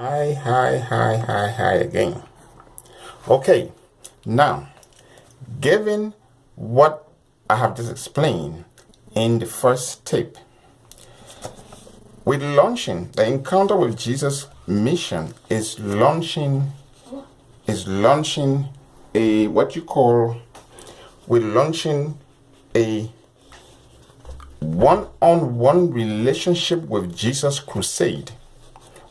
Hi again. Okay, now, given what I have just explained in the first tip, with launching the encounter with Jesus mission is launching a what you call we're launching a one-on-one relationship with Jesus crusade.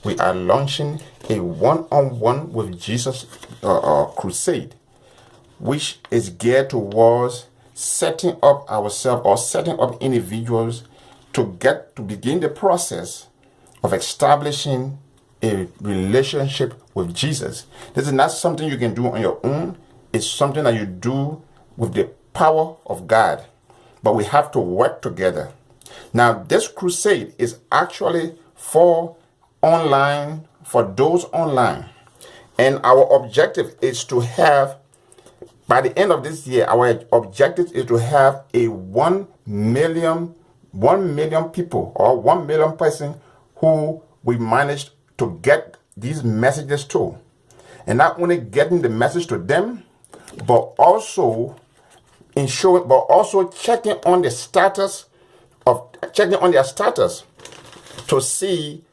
We are launching a one-on-one with Jesus crusade, which is geared towards setting up ourselves or setting up individuals to begin the process of establishing a relationship with Jesus. This is not something you can do on your own. It's something that you do with the power of God. But we have to work together. Now, this crusade is actually for those online. And our objective is to have, by the end of this year, our objective is to have a 1 million people or 1 million person who we managed to get these messages to. And not only getting the message to them, but also checking on their status to see,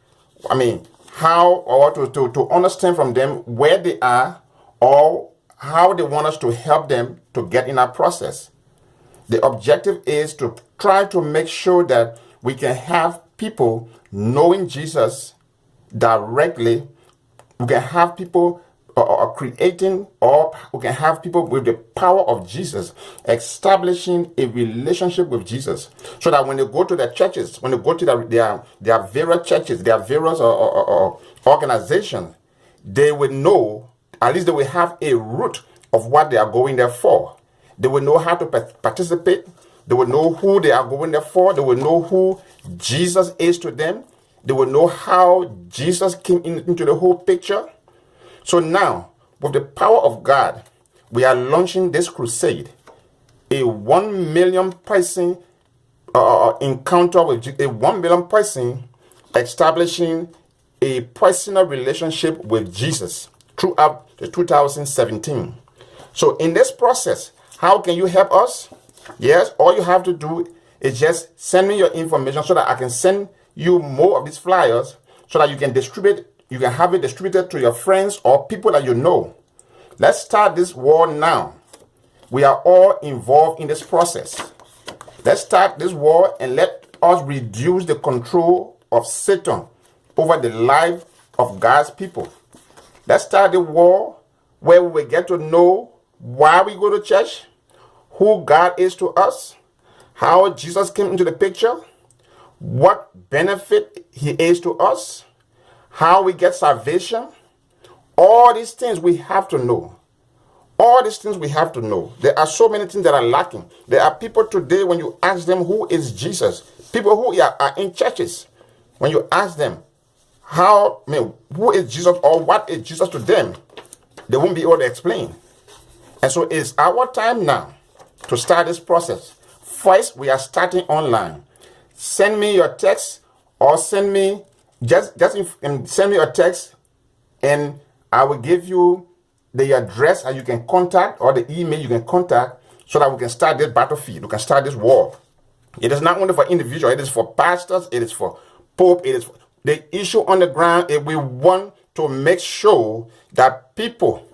how or to understand from them where they are or how they want us to help them to get in our process. The objective is to try to make sure that we can have people knowing Jesus directly. We can have people creating, or we can have people with the power of Jesus establishing a relationship with Jesus, so that when they go to their churches, when they go to their various churches, their various organizations, they will know, at least they will have a root of what they are going there for. They will know how to participate. They will know who they are going there for. They will know who Jesus is to them. They will know how Jesus came into the whole picture. So now, with the power of God, we are launching this crusade, a 1 million person encounter with a 1 million person establishing a personal relationship with Jesus throughout the 2017. So in this process, how can you help us? Yes, all you have to do is just send me your information so that I can send you more of these flyers so that you can have it distributed to your friends or people that you know. Let's start this war now. We are all involved in this process. Let's start this war and let us reduce the control of Satan over the life of God's people. Let's start the war where we will get to know why we go to church, who God is to us, how Jesus came into the picture, what benefit he is to us, how we get salvation. All these things we have to know. All these things we have to know. There are so many things that are lacking. There are people today, when you ask them who is Jesus, people who are in churches, when you ask them who is Jesus or what is Jesus to them, they won't be able to explain. And so it's our time now to start this process. First, we are starting online. Send me your text, or send me send me a text, and I will give you the address that you can contact, or the email you can contact, so that we can start this battlefield. We can start this war. It is not only for individuals. It is for pastors. It is for Pope. It is for the issue on the ground. We want to make sure that people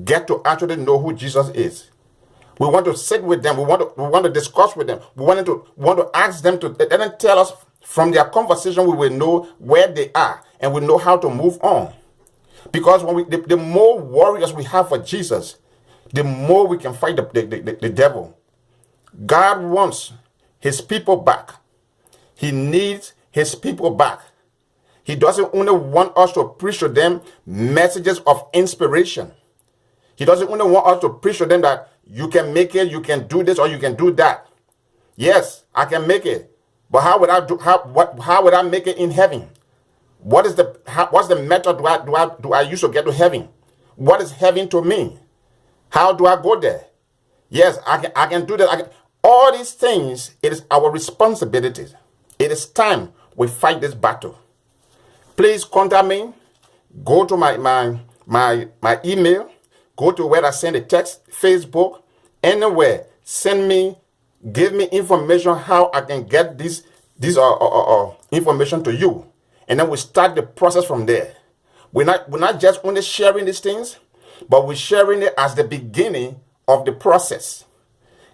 get to actually know who Jesus is. We want to sit with them. We want to discuss with them. We want to ask them to let them tell us from their conversation. We will know where they are and we know how to move on. Because when the more warriors we have for Jesus, the more we can fight the devil. God wants his people back. He needs his people back. He doesn't only want us to preach to them messages of inspiration. He doesn't only want us to preach to them that you can make it, you can do this, or you can do that. Yes, I can make it. But how would I make it in heaven? What's the method do I use to get to heaven? What is heaven to me? How do I go there? Yes, I can do that. All these things, it is our responsibility. It is time we fight this battle. Please contact me. Go to my email. Go to where I send a text, Facebook, anywhere. Send me, give me information how I can get this information to you, and then we start the process from there. We're not just only sharing these things, but we're sharing it as the beginning of the process.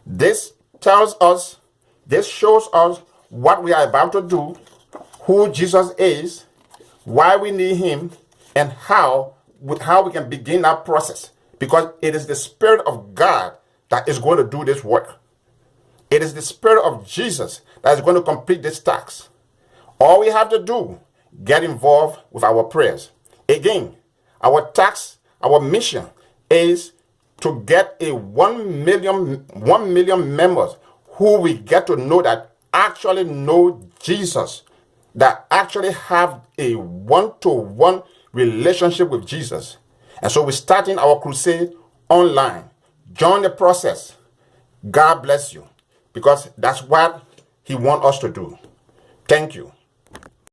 This tells us, this shows us what we are about to do, who Jesus is, why we need him, and how we can begin that process. Because it is the Spirit of God that is going to do this work. It is the Spirit of Jesus that is going to complete this task. All we have to do, get involved with our prayers. Again, our task, our mission is to get a 1 million members who we get to know, that actually know Jesus, that actually have a one-to-one relationship with Jesus. And so we're starting our crusade online. Join the process. God bless you, because that's what he wants us to do. Thank you.